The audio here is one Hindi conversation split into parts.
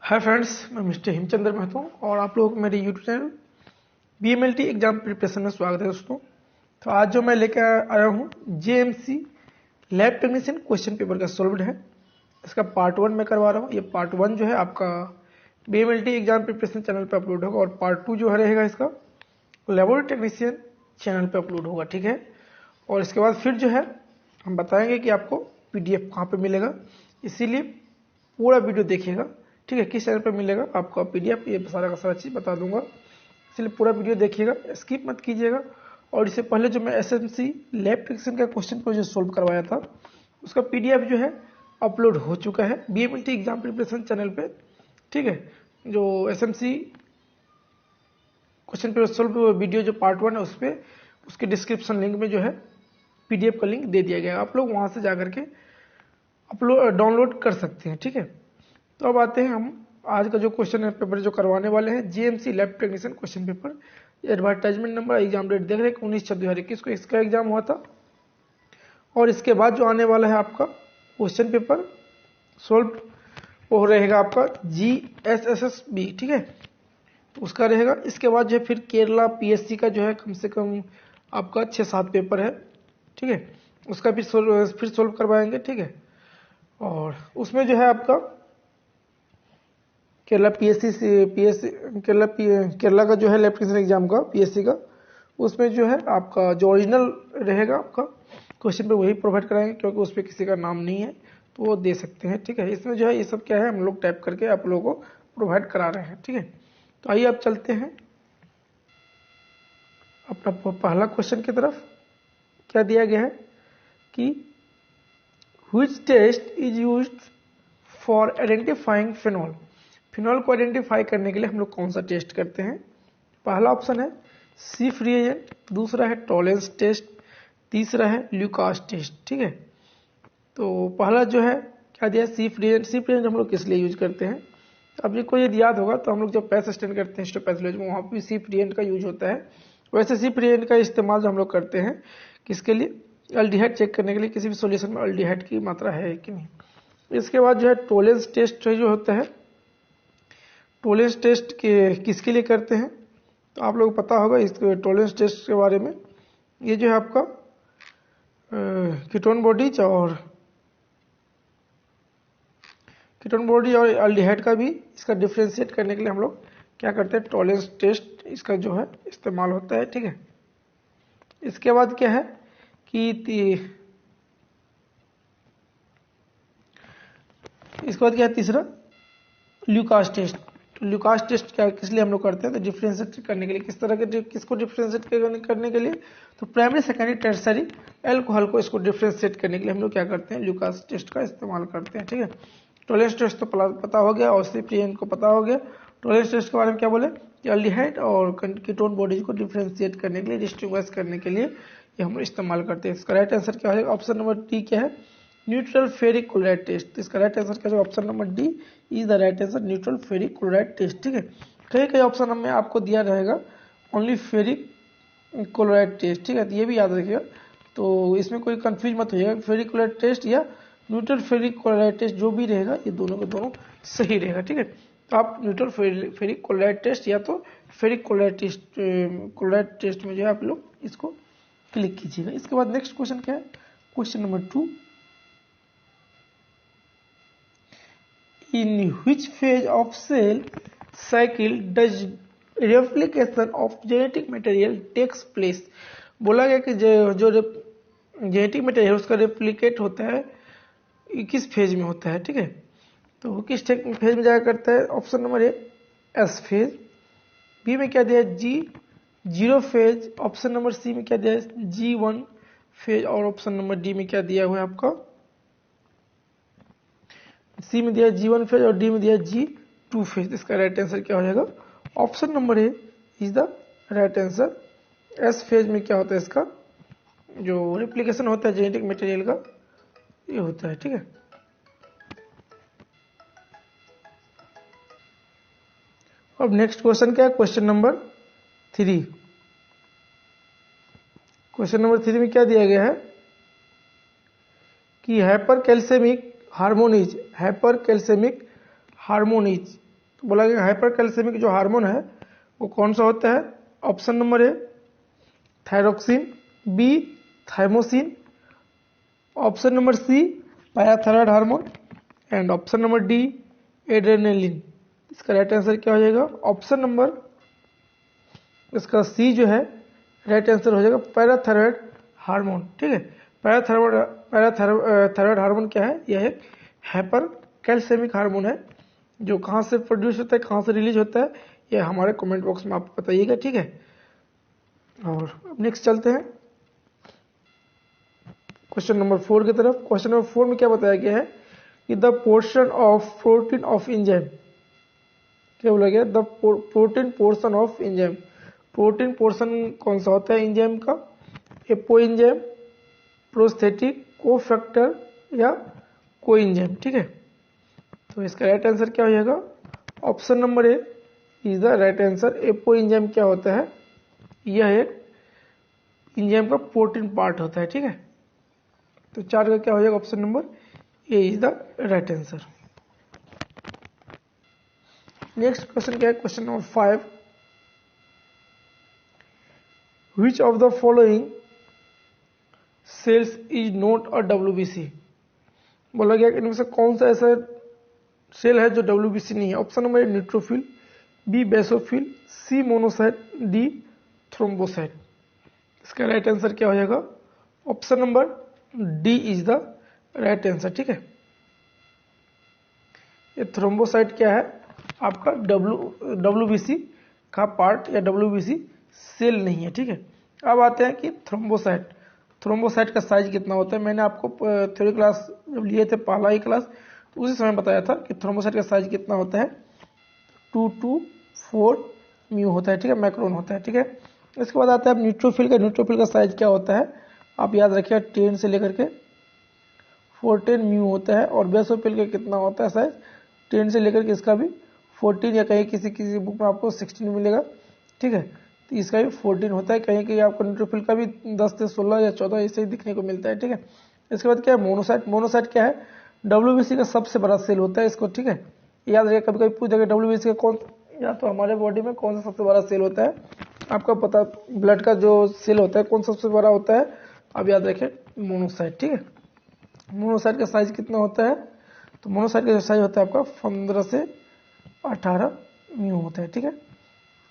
हाय फ्रेंड्स, मैं मिस्टर हिमचंद्र महतो और आप लोगों को मेरे YouTube channel BMLT exam preparation में स्वागत है दोस्तों। तो आज जो मैं लेकर आया हूँ JMC lab technician question paper का सॉल्व्ड है। इसका पार्ट 1 मैं करवा रहा हूँ। ये पार्ट 1 जो है आपका BMLT एग्जाम प्रिपरेशन चैनल पर अपलोड होगा और पार्ट 2 जो है रहेगा इसका लेबोरेटरी टेक्नीशियन चैनल पर अपलोड होगा, ठीक है। और इसके बाद फिर जो है हम बताएंगे कि आपको PDF कहाँ पर मिलेगा, इसीलिए पूरा वीडियो देखिएगा, ठीक है। किस चैनल पर मिलेगा आपका PDF, ये सारा का सारा चीज़ बता दूंगा, इसलिए पूरा वीडियो देखिएगा, स्किप मत कीजिएगा। और इससे पहले जो मैं SMC लैब टेक्नीशियन का क्वेश्चन को जो सोल्व करवाया था उसका PDF जो है अपलोड हो चुका है BMLT एग्जाम प्रिपरेशन चैनल पे, ठीक है। जो SMC question paper solve video जो पार्ट 1 है उस पर उसके डिस्क्रिप्शन लिंक में जो है PDF का लिंक दे दिया गया है, आप लोग वहाँ से जाकर के डाउनलोड कर सकते हैं, ठीक है। तो अब आते हैं हम आज का जो क्वेश्चन पेपर जो करवाने वाले हैं JMC lab technician question paper. Advertisement number exam date देख रहे हैं 19/6/2021 को इसका एग्जाम हुआ था। और इसके बाद जो आने वाला है आपका क्वेश्चन पेपर सोल्व वो रहेगा आपका GSSB, ठीक है, तो उसका रहेगा। इसके बाद जो है फिर केरला PSC का जो है कम से कम आपका 6-7 पेपर है, ठीक है, उसका भी फिर सोल्व करवाएंगे, ठीक है। और उसमें जो है आपका केरला केरला का जो है लैब टेक्नीशियन एग्जाम का PSC का, उसमें जो है आपका जो ओरिजिनल रहेगा आपका क्वेश्चन पे वही प्रोवाइड कराएंगे, क्योंकि उस पर किसी का नाम नहीं है तो वो दे सकते हैं, ठीक है। इसमें जो है ये सब क्या है हम लोग टाइप करके आप लोगों को प्रोवाइड करा रहे हैं, ठीक है। तो आइए आप चलते हैं अपना पहला क्वेश्चन की तरफ। क्या दिया गया है कि which test is used for identifying phenol. Phenol को आइडेंटिफाई करने के लिए हम लोग कौन सा टेस्ट करते हैं। पहला ऑप्शन है सीफ रिएजेंट, दूसरा है टॉलेंस टेस्ट, तीसरा है ल्यूकास टेस्ट, ठीक है। तो पहला जो है क्या दिया, सीफ रिएजेंट। सीफ रिएजेंट हम लोग किस लिए यूज करते हैं, अब ये कोई यदि याद होगा तो हम लोग जब पैस स्टैंड करते हैं हिस्टोपैथोलॉजी में वहाँ पर भी सीफ रिएजेंट का यूज होता है। वैसे सीफ रिएजेंट का इस्तेमाल जो हम लोग करते हैं किसके लिए, अल्डिहाइड चेक करने के लिए, किसी भी सोल्यूशन में अल्डिहाइड की मात्रा है कि नहीं। इसके बाद जो है टॉलेंस टेस्ट जो होता है, टॉलेंस टेस्ट के किसके लिए करते हैं तो आप लोगों को पता होगा इस टॉलेंस टेस्ट के बारे में। ये जो है आपका कीटोन बॉडी और अल्डिहाइड का भी इसका डिफ्रेंशिएट करने के लिए हम लोग क्या करते हैं, टॉलेंस टेस्ट इसका जो है इस्तेमाल होता है, ठीक है। इसके बाद क्या है कि इसके बाद क्या है तीसरा ल्यूकास टेस्ट। तो ल्यूकास टेस्ट क्या किस लिए हम लोग करते हैं तो डिफ्रेंशिएट करने के लिए। किस तरह के, किसको डिफ्रेंशिएट करने के लिए तो प्राइमरी सेकेंडरी टर्सरी एल्कोहल को इसको डिफ्रेंशिएट करने के लिए हम लोग क्या करते हैं, ल्यूकास टेस्ट का इस्तेमाल करते हैं, ठीक है। टॉलेंस टेस्ट तो पता हो गया और सीफ रिएजेंट को पता हो गया। टॉलेंस टेस्ट के बारे में क्या बोले कि अल्डिहाइड और कीटोन बॉडीज को डिफ्रेंशिएट करने के लिए, डिस्टिंग्विश करने के लिए ये हम लोग इस्तेमाल करते हैं। इसका राइट आंसर क्या है, ऑप्शन नंबर डी क्या है, न्यूट्रल फेरिक क्लोराइड टेस्ट। इसका राइट आंसर क्या है, option number D is the right answer, neutral ferric chloride test, ठीक है। कई ऑप्शन में आपको दिया रहेगा ओनली फेरिक क्लोराइड टेस्ट, ठीक है, तो ये भी याद रखिएगा। तो इसमें कोई कंफ्यूज मत होइएगा, फेरिक क्लोराइड टेस्ट या न्यूट्रल फेरिक क्लोराइड टेस्ट जो भी रहेगा ये दोनों के दोनों सही रहेगा, ठीक है। तो आप न्यूट्रल फेरिक क्लोराइड टेस्ट या तो फेरिक क्लोराइड टेस्ट में जो है आप लोग इसको क्लिक कीजिएगा। इसके बाद नेक्स्ट क्वेश्चन क्या है, question number 2, in which phase of cell cycle does replication of genetic material takes place। बोला गया कि जो जेनेटिक मटेरियल है उसका रेप्लिकेट होता है किस फेज में होता है, ठीक है। तो किस फेज में जाकर करता है, option number A S phase, B में क्या दिया है G0 phase, option number C में क्या दिया है G1 फेज, और ऑप्शन नंबर डी में क्या दिया हुआ है आपका, सी में दिया G1 फेज और डी में दिया G2 फेज। इसका राइट आंसर क्या हो जाएगा, option number A is the right answer. S phase में क्या होता है, इसका जो रेप्लिकेशन होता है जेनेटिक मटेरियल का ये होता है, ठीक है। अब नेक्स्ट क्वेश्चन क्या है, क्वेश्चन नंबर 3। क्वेश्चन नंबर 3 में क्या दिया गया है कि हाइपर कैल्सेमिक हार्मोनिज बोला गया हाइपर कैल्सियमिक जो हार्मोन है वो कौन सा होता है? Option number A thyroxine, B thymosin, option number C parathyroid hormone and option number D adrenaline. इसका राइट आंसर क्या हो जाएगा? ऑप्शन नंबर इसका सी जो है राइट आंसर हो जाएगा पैराथायरॉयड हार्मोन। ठीक है, पैराथायरॉयड हार्मोन क्या है? यह एक हाइपर कैल्सियमिक हार्मोन है जो कहाँ से प्रोड्यूस होता है, कहाँ से रिलीज होता है, यह हमारे कमेंट बॉक्स में आप बताइएगा। ठीक है, और अब नेक्स्ट चलते हैं क्वेश्चन नंबर 4 की तरफ। क्वेश्चन नंबर 4 में क्या बताया गया है कि the portion of protein of enzyme, क्या बोला गया? The protein portion of enzyme. Protein portion कौन सा होता है एंजाइम का? एपो एंजाइम, प्रोस्थेटिक, कोफैक्टर या कोएंजाइम। ठीक है, तो इसका राइट आंसर क्या हो जाएगा? Option number A is the right answer. Apo enzyme क्या होता है? यह एक एंजाइम का प्रोटीन पार्ट होता है। ठीक है, तो 4 का क्या हो जाएगा? Option number A is the right answer. Next question क्या है? Question number 5, which of the following sales is not a WBC. बोला गया कि इनमें से कौन सा ऐसा सेल है जो डब्ल्यूबीसी नहीं है? Option number A neutrophil, B basophil, C monocyte, D thrombocyte. इसका राइट आंसर क्या हो जाएगा? Option number D is the right answer. ठीक है, ये थ्रोम्बोसाइट क्या है? आपका डब्ल्यूबीसी का पार्ट या डब्ल्यूबीसी सेल नहीं है। ठीक है, अब आते हैं कि थ्रोम्बोसाइट। थ्रोम्बोसाइट का साइज कितना होता है? मैंने आपको थ्योरी क्लास जब लिए थे पहला ही क्लास, तो उसी समय बताया था कि थ्रोम्बोसाइट का साइज कितना होता है? 2 to 4 म्यू होता है। ठीक है, माइक्रोन होता है। ठीक है, इसके बाद आता है न्यूट्रोफिल का। न्यूट्रोफिल का साइज क्या होता है? आप याद रखिए 10 से लेकर के 14 म्यू होता है। और बेसोफिल का कितना होता है साइज? 10 से लेकर के इसका भी 14 या कहीं किसी किसी बुक में आपको 16 मिलेगा। ठीक है, तो इसका भी 14 होता है। कहीं कहीं आपको न्यूट्रोफिल का भी 10 से 16 या 14 ऐसे ही दिखने को मिलता है। ठीक है, इसके बाद क्या है? मोनोसाइट। मोनोसाइट क्या है? डब्ल्यूबीसी का सबसे बड़ा सेल होता है इसको। ठीक है, याद रखिए कभी कभी पूछ देगा डब्ल्यूबीसी का कौन, या तो हमारे बॉडी में कौन सा सबसे बड़ा सेल होता है? आपका पता, ब्लड का जो सेल होता है कौन सबसे बड़ा होता है? आप याद रखें मोनोसाइट। ठीक है, मोनोसाइट का साइज कितना होता है? तो मोनोसाइट का साइज होता है आपका 15 से 18 म्यू होता है। ठीक है,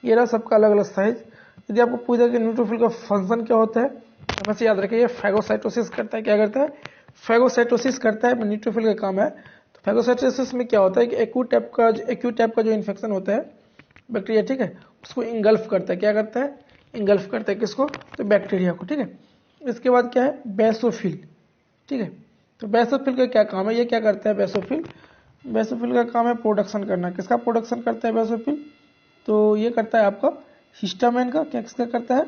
ये रहा सबका अलग अलग साइज। यदि आपको पूछा कि न्यूट्रोफिल का फंक्शन क्या होता है, हमेशा याद रखिए ये फैगोसाइटोसिस करता है। क्या करता है? फैगोसाइटोसिस करता है। न्यूट्रोफिल का काम है। तो फैगोसाइटोसिस में क्या होता है कि एक्यूट टाइप का जो इन्फेक्शन होता है बैक्टीरिया, ठीक है, उसको इंगल्फ करता है। क्या करता है? इंगल्फ करता है किसको? तो बैक्टीरिया को। ठीक है, इसके बाद क्या है? बेसोफिल। ठीक है, तो बेसोफिल का क्या काम है? ये क्या करता है बेसोफिल? बेसोफिल का काम है प्रोडक्शन करना। किसका प्रोडक्शन करता है बेसोफिल? तो ये करता है आपका हिस्टामिन का। क्या किसका करता है?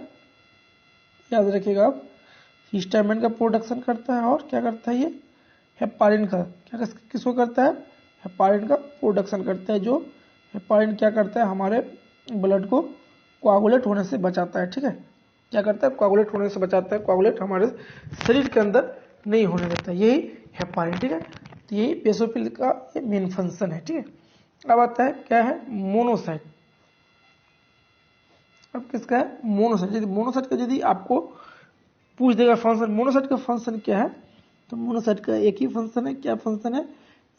याद रखिएगा आप, हिस्टामिन का प्रोडक्शन करता है। और क्या करता है ये? हेपारिन का। क्या किसको करता है? हेपारिन का प्रोडक्शन करता है। जो हेपारिन क्या करता है? हमारे ब्लड को कोआगुलेट होने से बचाता है। ठीक है, क्या करता है? कोआगुलेट होने से बचाता है। कोआगुलेट हमारे शरीर के अंदर नहीं होने देता, यही हेपारिन। ठीक है, तो यही बेसोफिल का ये मेन फंक्शन है। ठीक है, अब आता है क्या है? मोनोसाइट। अब किसका है? मोनोसाइट। यदि मोनोसाइट का यदि आपको पूछ देगा फंक्शन, मोनोसाइट का फंक्शन क्या है, तो मोनोसाइट का एक ही फंक्शन है। क्या फंक्शन है?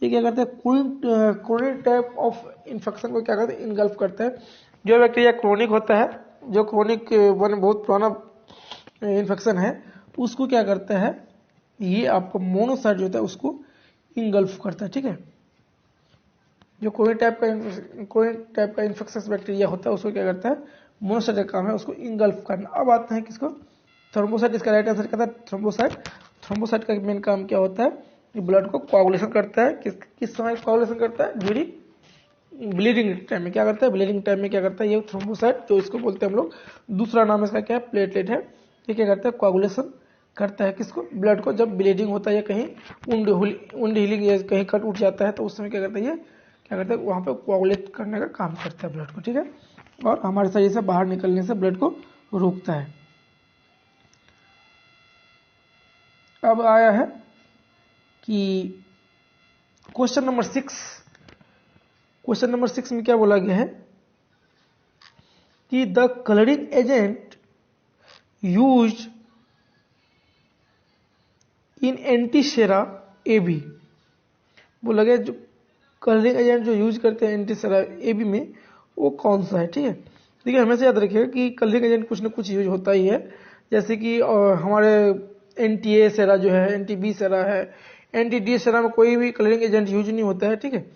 ये क्या करता है? क्रोनिक टाइप ऑफ इन्फेक्शन को क्या करता है? इनगल्फ करता है। जो बैक्टीरिया क्रोनिक होता है, जो क्रोनिक वन बहुत पुराना इन्फेक्शन है, उसको क्या करता है? ये आपको मोनोसाइट जो होता है उसको इनगल्फ करता है। ठीक है, जो क्रोनिक टाइप का इन्फेक्शस बैक्टीरिया होता है उसको क्या करता है? मोनोसाइट का काम है उसको इंगल्फ करना। अब आते हैं किसको? थ्रोम्बोसाइट। इसका राइट आंसर क्या था? थ्रोम्बोसाइट। थ्रोम्बोसाइट का मेन काम क्या होता है? ये ब्लड को कोआगुलेशन करता है। किस समय कोआगुलेशन करता है? ड्यूरिंग ब्लीडिंग टाइम में। क्या करता है? ब्लीडिंग टाइम में क्या करता है ये थ्रोम्बोसाइट, जो इसको बोलते हैं हम लोग, दूसरा नाम इसका क्या है? प्लेटलेट है। ये क्या करता है? कोआगुलेशन करता है किसको? ब्लड को। जब ब्लीडिंग होता है या कहीं वुंड हीलिंग या कहीं कट उठ जाता है तो उस समय क्या करता है? ये क्या करता है? वहाँ पे कोआगुलेट करने का काम करता है ब्लड को। ठीक है, और हमारे शरीर से बाहर निकलने से ब्लड को रोकता है। अब आया है कि क्वेश्चन नंबर 6, क्वेश्चन नंबर 6 में क्या बोला गया है कि the colouring agent used in antisera AB, बोला गया जो कलरिंग एजेंट जो यूज करते हैं एंटीसेरा एबी में वो कौन सा है। ठीक है, देखिए हमेशा याद रखिएगा कि कलरिंग एजेंट कुछ ना कुछ यूज होता ही है, जैसे कि हमारे एनटीए सेरा जो है, एनटीबी सेरा है, एनटीडी सेरा में कोई भी कलरिंग एजेंट यूज नहीं होता है। ठीक है,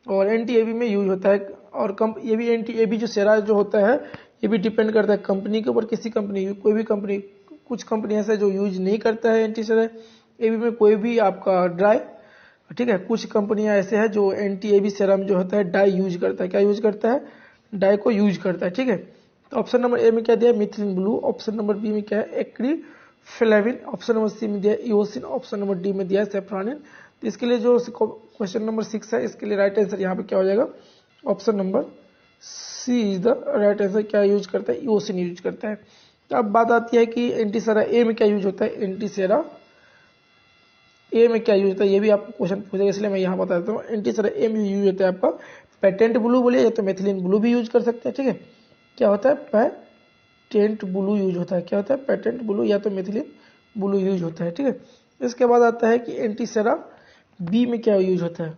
और एनटीएबी में यूज होता है। और ये भी एनटीएबी जो सेरा जो होता है ये भी डिपेंड करता है कंपनी के ऊपर, किसी कंपनी, कोई भी कंपनी, कुछ कंपनी ऐसा जो यूज नहीं करता है एंटी सेरा एबी में कोई भी आपका ड्राई। ठीक है, कुछ कंपनियां ऐसे हैं जो एंटी-एबी सेरम जो होता है डाई यूज करता है। क्या यूज करता है? डाई को यूज करता है। ठीक है, तो ऑप्शन नंबर ए में क्या दिया? Methylene blue. Option number B में क्या है? एक्रीफ्लेविन। ऑप्शन नंबर सी में दिया इओसिन। ऑप्शन नंबर डी में दिया है सेफ्रानिन। तो इसके लिए जो क्वेश्चन नंबर 6 है इसके लिए राइट आंसर यहाँ पे क्या हो जाएगा? Option number C is the right answer. क्या यूज करता है? इओसिन यूज करता है। तो अब बात आती है कि एंटीसेरा ए में क्या यूज होता है? एंटीसेरा ए में क्या यूज होता है ये भी आपको क्वेश्चन पूछेगा, इसलिए मैं यहाँ बता देता हूँ। एंटीसेरा ए में यूज होता है आपका पेटेंट ब्लू बोलिए या तो मेथिलीन ब्लू भी यूज कर सकते हैं। ठीक है, क्या होता है? पेटेंट ब्लू यूज होता है। क्या होता है? पेटेंट ब्लू या तो मेथिलीन ब्लू यूज होता है। ठीक है, इसके बाद आता है कि एंटीसेरा बी में क्या यूज होता है।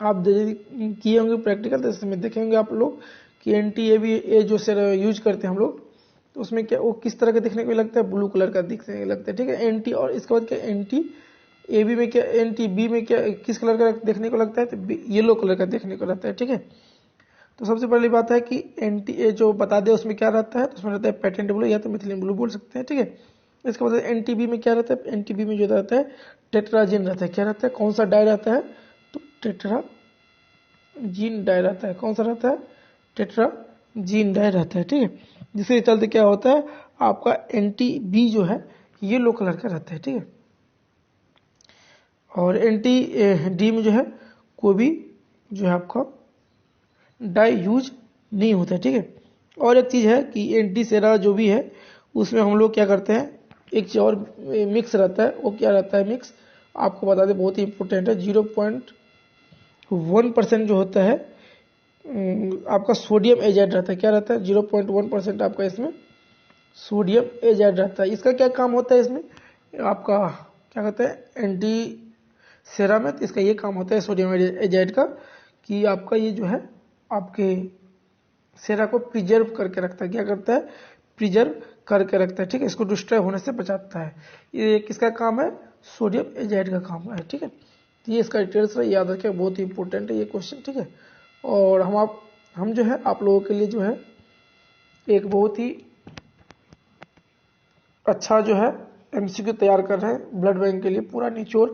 आप किए होंगे प्रैक्टिकल, तो इसमें देखेंगे आप लोग कि एंटी-ए जो सेरा यूज करते हैं हम लोग, तो उसमें क्या वो किस तरह का दिखने को लगता है? ब्लू कलर का दिखने लगता है। ठीक है, एंटी, और इसके बाद क्या एंटी-ए-बी में क्या, एंटी-बी में क्या किस कलर का देखने को लगता है? तो येलो कलर का देखने को लगता है। ठीक है, तो सबसे पहली बात है कि एंटी-ए जो बता दे उसमें क्या रहता है, तो उसमें रहता है पेटेंट ब्लू या तो मिथिलीन ब्लू बोल सकते हैं। ठीक है, इसके बाद एंटी-बी में क्या रहता है? एंटी-बी में जो रहता है टेट्राजीन रहता है। क्या रहता है? कौन सा डाई रहता है? तो टेट्राजीन डाई रहता है। कौन सा रहता है? टेट्राजीन डाई रहता है। ठीक है, जिसके चलते क्या होता है आपका एंटी-बी जो है येलो कलर का रहता है। ठीक है, और एंटी-डी में जो है कोई भी जो है आपका डाई यूज नहीं होता है। ठीक है, और एक चीज है कि एंटीसेरा जो भी है उसमें हम लोग क्या करते हैं, एक चीज और मिक्स रहता है। वो क्या रहता है मिक्स? आपको बता दें, बहुत ही इंपॉर्टेंट है। 0.1% जो होता है आपका सोडियम एजाइड रहता है। क्या रहता है? 0.1% आपका इसमें सोडियम एजाइड रहता है। इसका क्या काम होता है? इसमें आपका क्या कहते हैं एंटी सेरा में, तो इसका ये काम होता है सोडियम एजाइड का कि आपका ये जो है आपके सेरा को प्रिजर्व करके रखता है। क्या करता है? प्रिजर्व करके रखता है। ठीक है, इसको डिस्ट्रॉय होने से बचाता है। ये किसका काम है? सोडियम एजाइड का काम है। ठीक है, तो ये इसका डिटेल्स याद रखें, बहुत ही इंपॉर्टेंट है ये क्वेश्चन। ठीक है, और हम जो है आप लोगों के लिए जो है एक बहुत ही अच्छा जो है एमसीक्यू तैयार कर रहे हैं ब्लड बैंक के लिए। पूरा निचोड़,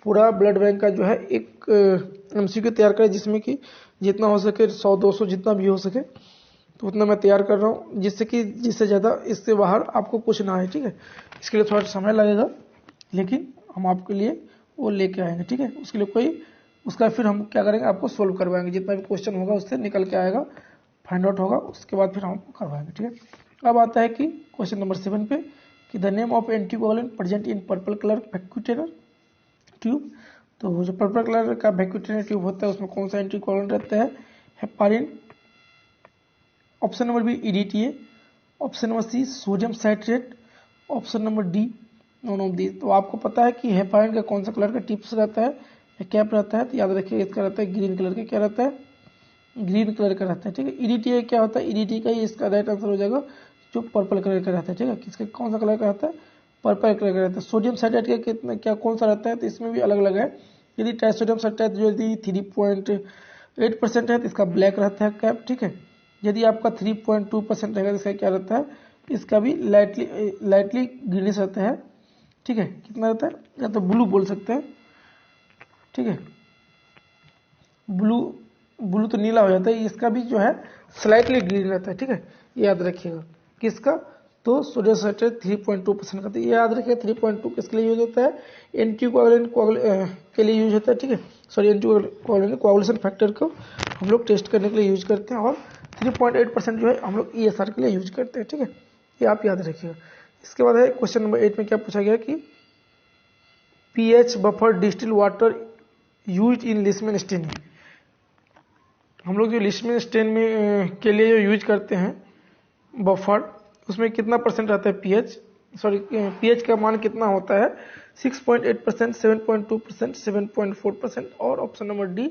पूरा ब्लड बैंक का जो है एक एमसीक्यू तैयार करें, जिसमें कि जितना हो सके 100-200 जितना भी हो सके तो उतना मैं तैयार कर रहा हूँ, जिससे ज़्यादा इससे बाहर आपको कुछ ना आए। ठीक है, इसके लिए थोड़ा समय लगेगा, लेकिन हम आपके लिए वो लेके आएंगे। ठीक है, उसके लिए उसका फिर हम क्या करेंगे, आपको सोल्व करवाएंगे। जितना भी क्वेश्चन होगा उससे निकल के आएगा, फाइंड आउट होगा, उसके बाद फिर हम आपको करवाएंगे। ठीक है, अब आता है कि क्वेश्चन नंबर 7 पे कि the name of anticoagulant present in purple colour vacutainer tube. तो जो पर्पल कलर का वैक्यूटेनर ट्यूब होता है उसमें कौन सा एंटीकोगुलेंट रहता है? Heparin. Option number B EDTA. Option number C sodium citrate. Option number D none of these. तो आपको पता है कि हेपारिन का कौन सा कलर का टिप्स रहता है या कैप रहता है? तो याद रखिए इसका रहता है ग्रीन कलर का। क्या रहता है? ग्रीन कलर का रहता है। ठीक है, ईडीटीए क्या होता है? ईडीटी का ही इसका राइट आंसर हो जाएगा, जो पर्पल कलर का रहता है। ठीक है, किसका कौन सा कलर का रहता है? पर्पल कलर का रहता है। सोडियम साइट्रेट का कितना क्या कौन सा रहता है? तो इसमें भी अलग अलग है। यदि ट्राइसोडियम साइट्रेट जो यदि 3.8% है तो इसका ब्लैक रहता है कैप। ठीक है, यदि आपका 3.2% रहेगा तो इसका क्या रहता है? इसका भी लाइटली ग्रीनिश रहता है। ठीक है, कितना रहता है? या तो ब्लू बोल सकते हैं। ठीक है, ब्लू तो नीला हो जाता है, इसका भी जो है स्लाइटली ग्रीन रहता है। ठीक है, ये याद रखिएगा। किसका? तो सोडियम साइट्रेट 3.2% का। तो ये याद रखिएगा 3.2 किसके लिए यूज होता है? एंटीकोगुलेंट के लिए यूज होता है। ठीक है, सॉरी एंटीकोगुलेंट कोआगुलेशन फैक्टर को हम लोग टेस्ट करने के लिए यूज करते हैं, और 3.8% जो है हम लोग ESR के लिए यूज करते हैं। ठीक है, ये आप याद रखिएगा। इसके बाद है क्वेश्चन नंबर 8 में क्या पूछा गया कि pH buffer distil water use in Leishman staining. हम लोग जो लिस्टमैन स्टेन में के लिए जो यूज करते हैं बफर, उसमें कितना परसेंट रहता है पीएच, सॉरी पीएच का मान कितना होता है 6.8%, 7.2%, 7.4% और ऑप्शन नंबर डी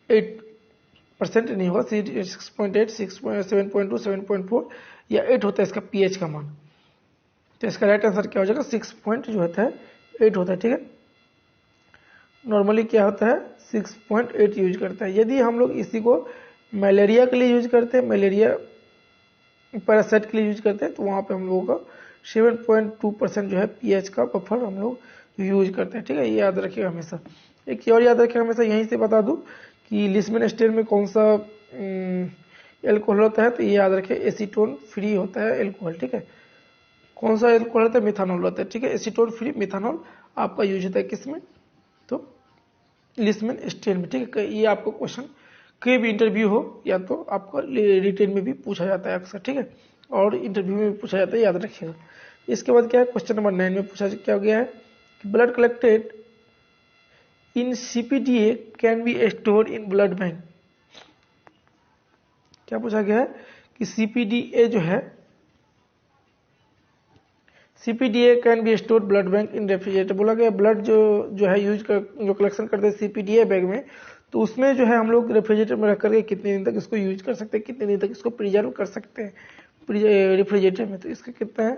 8% नहीं होगा, 6.8, 7.2, 7.4 या 8 होता है इसका पीएच का मान। तो इसका राइट आंसर क्या हो जाएगा 6 पॉइंट जो होता है 8 होता है। ठीक है, नॉर्मली क्या होता है 6.8 यूज करता है। यदि हम लोग इसी को मलेरिया के लिए यूज करते हैं, मलेरिया पैरासाइट के लिए यूज करते हैं, तो वहाँ पे हम लोगों का 7.2% जो है पीएच का बफर हम लोग यूज करते हैं। ठीक है, ये याद रखिएगा हमेशा। एक और याद रखिएगा हमेशा, यहीं से बता दूं कि लिस्टमैन स्टेन में कौन सा एल्कोहल होता है, तो ये याद रखिए एसीटोन फ्री होता है एल्कोहल। ठीक है, कौन सा एल्कोहल होता है, मिथानॉल होता है। ठीक है, एसीटोन फ्री मिथानॉल आपका यूज होता है किसमें, तो लिस्टमैन स्टेन में। ठीक है, ये आपको क्वेश्चन कोई भी इंटरव्यू हो या तो आपका रिटेन में भी पूछा जाता है अक्सर। ठीक है, और इंटरव्यू में भी पूछा जाता है, याद रखिएगा। इसके बाद क्या है, क्वेश्चन नंबर 9 में पूछा क्या गया है कि blood collected in CPDA can be store in blood bank. क्या पूछा गया है कि सीपीडीए जो है, CPDA can be store blood bank in refrigerator. बोला गया ब्लड जो है यूज कर जो कलेक्शन करते हैं सीपीडीए बैग में, तो उसमें जो है हम लोग रेफ्रिजरेटर में रख करके कितने दिन तक इसको यूज कर सकते हैं, कितने दिन तक इसको प्रिजर्व कर सकते हैं रेफ्रिजरेटर में। तो इसका कितना है,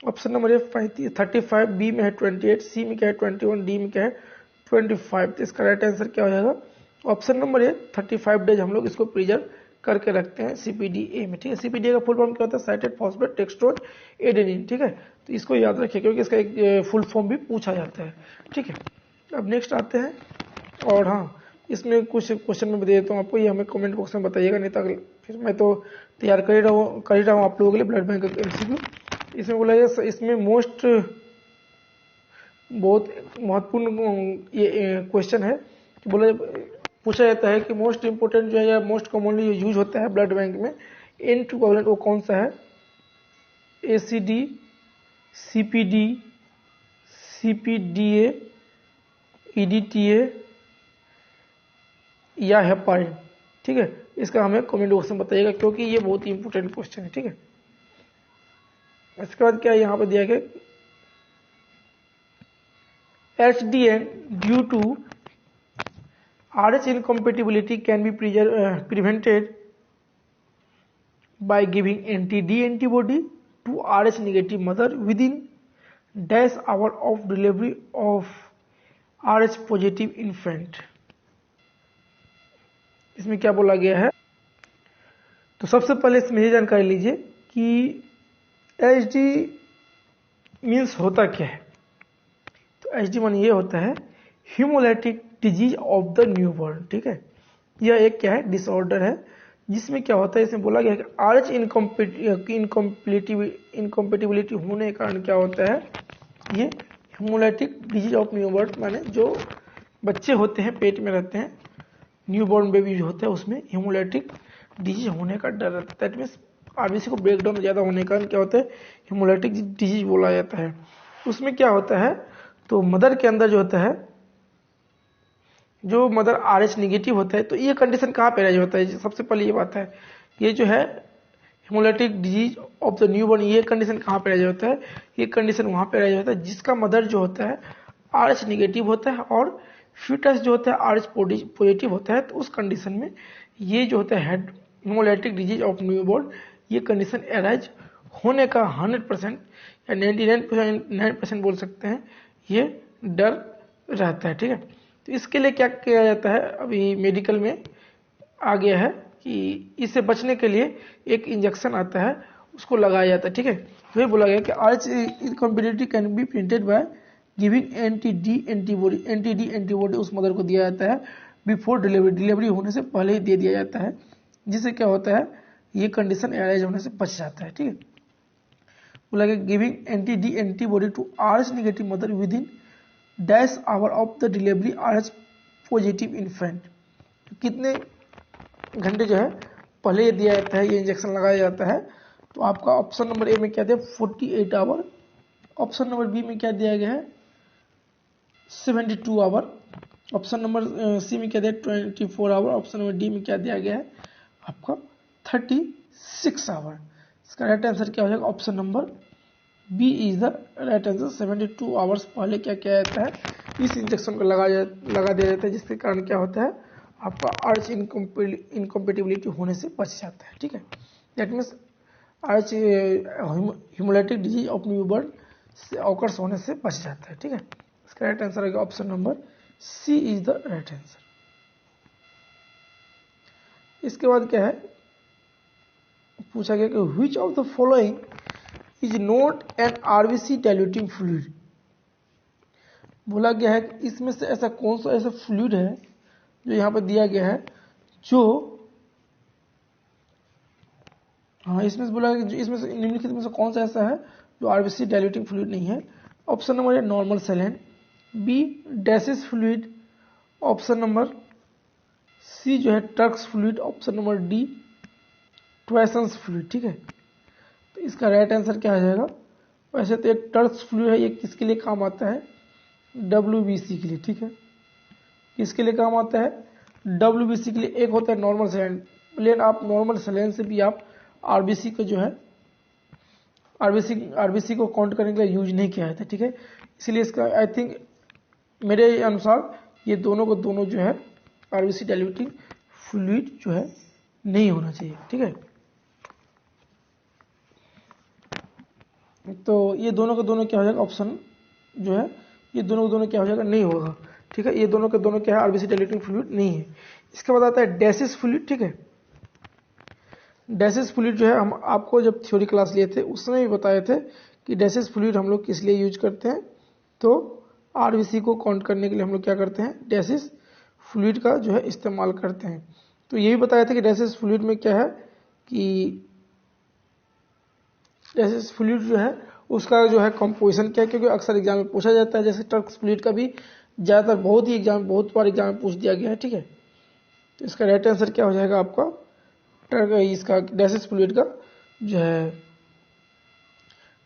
ऑप्शन नंबर ए 35, बी में है 28, सी में क्या है 21, डी में क्या है 25। तो इसका राइट आंसर क्या हो जाएगा, ऑप्शन नंबर ए 35 डेज हम लोग इसको प्रिजर्व करके रखते हैं सीपीडीए में। ठीक है, सीपीडीए का फुल फॉर्म क्या होता है, साइटेड फॉस्फेट डेक्सट्रोज एडेनिन। ठीक है, तो इसको याद रखिए क्योंकि इसका एक फुल फॉर्म भी पूछा जाता है। ठीक है, अब नेक्स्ट आते हैं, और हाँ इसमें कुछ क्वेश्चन में दे देता हूँ आपको, ये हमें कमेंट बॉक्स में बताइएगा, नहीं तो फिर मैं तो तैयार कर ही रहा हूँ आप लोगों के लिए ब्लड बैंक का एमसीक्यू। इसमें बोला गया, इसमें बहुत महत्वपूर्ण ये क्वेश्चन है कि पूछा जाता है कि मोस्ट इंपोर्टेंट जो है या मोस्ट कॉमनली यूज होता है ब्लड बैंक में एंटी कोगुलेंट, वो कौन सा है, एसीडी, सीपीडी, सीपीडीए, ईडीटीए या हेपारिन। ठीक है, इसका हमें कमेंट बॉक्स में बताइएगा क्योंकि ये बहुत ही इंपोर्टेंट क्वेश्चन है। ठीक है, इसके बाद क्या यहाँ पे दिया गया, HDN due to RH incompatibility can be prevented by giving anti-D antibody to RH negative mother within dash hour of delivery of RH positive infant। इसमें क्या बोला गया है, तो सबसे पहले इसमें ये जानकारी लीजिए कि HD मीन्स होता क्या है। तो HD मान ये होता है haemolytic disease of the newborn. ठीक है, यह एक क्या है, डिसऑर्डर है जिसमें क्या होता है, इसमें बोला गया है कि RH इनकम्पेटिबिलिटी होने के कारण क्या होता है, ये हीमोलाइटिक डिजीज ऑफ न्यूबॉर्न, माने जो बच्चे होते हैं पेट में रहते हैं, न्यूबॉर्न बेबी जो होता है उसमें हीमोलाइटिक डिजीज होने का डर रहता है। दैट मीन्स आरबीसी को ब्रेकडाउन ज़्यादा होने के कारण क्या होता है, हीमोलाइटिक डिजीज बोला जाता है। उसमें क्या होता है, तो मदर के अंदर जो होता है, जो मदर RH निगेटिव होता है, तो ये कंडीशन कहाँ पे राइज होता है, सबसे पहले ये बात है, ये जो है haemolytic disease of the newborn, ये कंडीशन कहाँ पे राइज होता है, ये कंडीशन वहाँ पे राइज होता है जिसका मदर जो होता है RH निगेटिव होता है और फीटस जो होता है RH पॉजिटिव होता है। तो उस कंडीशन में ये जो होता है हीमोलाइटिक डिजीज ऑफ न्यूबॉर्न, ये कंडीशन अराइज होने का 100% या 99% बोल सकते हैं, ये डर रहता है। ठीक है, तो इसके लिए क्या किया जाता है, अभी मेडिकल में आ गया है कि इससे बचने के लिए एक इंजेक्शन आता है, उसको लगाया जाता है। ठीक है, वही बोला गया कि RH incompatibility can be prevented by giving anti D antibody उस मदर को दिया जाता है बिफोर डिलीवरी होने से पहले ही दे दिया जाता है, जिससे क्या होता है, ये कंडीशन एराइज होने से बच जाता है। ठीक है, बोला गया giving anti D antibody to RH negative mother within dash hour of the delivery RH positive infant. कितने घंटे जो है पहले दिया जाता है, ये इंजेक्शन लगाया जाता है। तो आपका ऑप्शन नंबर ए में क्या दिया 48 आवर, ऑप्शन नंबर बी में क्या दिया गया है 72 आवर, ऑप्शन नंबर सी में क्या दिया 24 आवर, ऑप्शन नंबर डी में क्या दिया गया है आपका 36 आवर। इसका राइट आंसर क्या हो जाएगा option number B is the right answer. 72 hours पहले क्या किया जाता है, इस इंजेक्शन को लगा दिया जाता है, जिसके कारण क्या होता है आपका अर्च इनकम्पेटिबिलिटी होने से बच जाता है। ठीक है, दैट मीन्स अर्च हीमोलाइटिक डिजीज ऑफ न्यूबॉर्न से ऑकर्स होने से बच जाता है। ठीक है, इसका राइट आंसर होगा option number C is the right answer. इसके बाद क्या है, पूछा गया कि which of the following is not an RBC diluting fluid. बोला गया है कि इसमें से ऐसा कौन सा ऐसा फ्लूइड है जो यहाँ पर दिया गया है, जो इसमें से बोला है कि इसमें से निम्नलिखित में से कौन सा ऐसा है जो आरबीसी डाइल्यूटिंग फ्लूइड नहीं है। Option number A normal saline, B Dacie's fluid, option number C जो है Turk's fluid, option number D Toisson's fluid. ठीक है, तो इसका राइट आंसर क्या आ जाएगा। वैसे तो एक टर्क्स फ्लूइड है, ये किसके लिए काम आता है, WBC के लिए। ठीक है, किसके लिए काम आता है, WBC के लिए। एक होता है नॉर्मल सेलेन, लेकिन आप नॉर्मल सेलेन से भी आप आरबीसी को जो है आरबीसी को काउंट करने के लिए यूज नहीं किया जाता। ठीक है, इसलिए इसका आई थिंक मेरे अनुसार ये दोनों को दोनों जो है आरबीसी डाइल्यूटिंग फ्लूइड जो है नहीं होना चाहिए। ठीक है, तो ये दोनों के दोनों क्या हो जाएगा, ऑप्शन जो है ये दोनों के दोनों क्या हो जाएगा, नहीं होगा। ठीक है, ये दोनों के दोनों क्या है, आरबीसी डाइल्यूटिंग फ्लूइड नहीं है। इसके बाद आता है डैसिस फ्लूइड। ठीक है, डैसिस फ्लूइड जो है हम आपको जब थ्योरी क्लास लिए थे उस समय भी बताए थे कि डैसिस फ्लूइड हम लोग किस लिए यूज करते हैं, तो आरबीसी को काउंट करने के लिए हम लोग क्या करते हैं, डैसिस फ्लूइड का जो है इस्तेमाल करते हैं। तो ये भी बताया था कि डैसिस फ्लूइड में क्या है कि डैसिस फ्लूइड जो है उसका जो है कंपोजिशन क्या है, क्योंकि अक्सर एग्जाम में पूछा जाता है। जैसे टर्क्स फ्लूइड का भी ज़्यादातर बहुत बार एग्जाम में पूछ दिया गया है। ठीक है, तो इसका राइट आंसर क्या हो जाएगा आपका, इसका डैसिस फ्लूइड का जो है